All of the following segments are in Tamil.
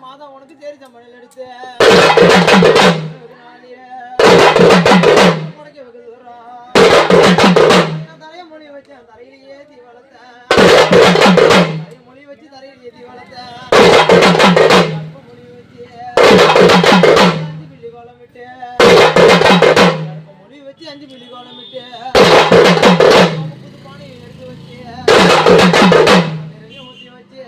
மாதம் உனக்கு தெரிஞ்ச மழையில் எடுத்து தலைய மொழி வச்சேன் தரையில ஏத்தி வளர்த்த மொழி வச்சு தரையில் ஏத்தி வளர்த்த மொழி வச்சு 5 மில்லி கோலம் விட்டு மொழி வச்சு 5 மில்லி கோலம் விட்டு புது பானையை எடுத்து வச்சு நிறைய ஊற்றி வச்சு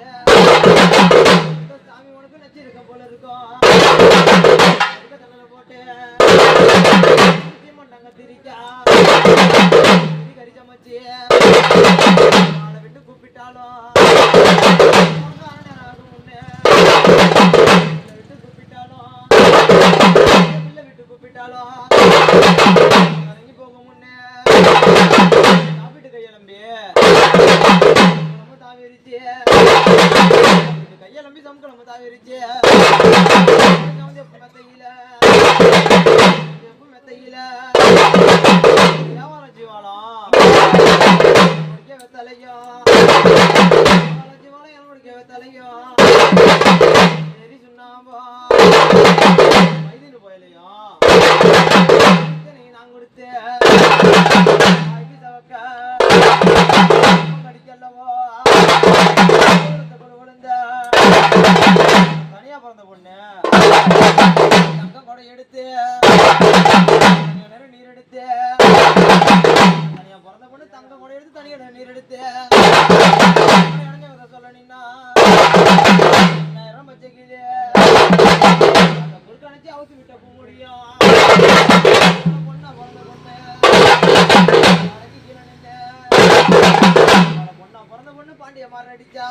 சாமி உனக்கு நச்சிருக்க போல இருக்கும் போட்டு மண்டாங்க திரிக்கா கரிச்சமச்சு ஆளை விட்டு கூப்பிட்டாலும் விட்டு கூப்பிட்டாலும் விட்டு கூப்பிட்டாலும் இறங்கி போக முன்னே சாப்பிட்டு கையெலம்பி நம்ம தாவிரிச்சு கையெலம்பி சமக்கிழமை தாவிரிச்சு மெத்தையில மெத்தையில வியாபார ஜீவாலம் முடிக்க வெத்தலையும் ஜீவாலம் என முடிக்க வெத்தலையும் நெறி சுண்ணாம்பா மைதின்னு போயிலையும் நான் கொடுத்து தவக்க கடிக்கல்லவோ விழுந்த தனியா பிறந்த பொண்ணு தங்கம் கூட எடுத்து நீர் எடுத்து தனியா பிறந்த பொண்ணு தங்கம் கூட எடுத்து தனியா நீர் எடுத்து சொல்ல நின்னா நேரம் பச்சைக்கிது அந்த பொருட்காணிச்சு அவுத்து விட்ட போக முடியும் பொண்ணா பிறந்த பொண்ணு கீழே நின்று பொண்ணா பிறந்த பொண்ணு பாண்டிய மாற அடிச்சா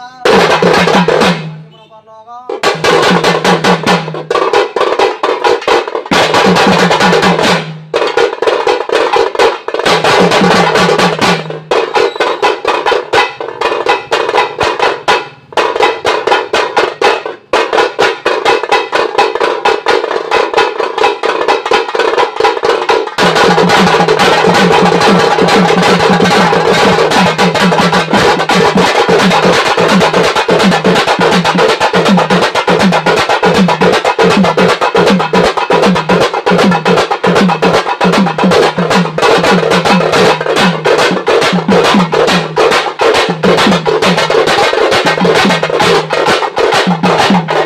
பரலோகம்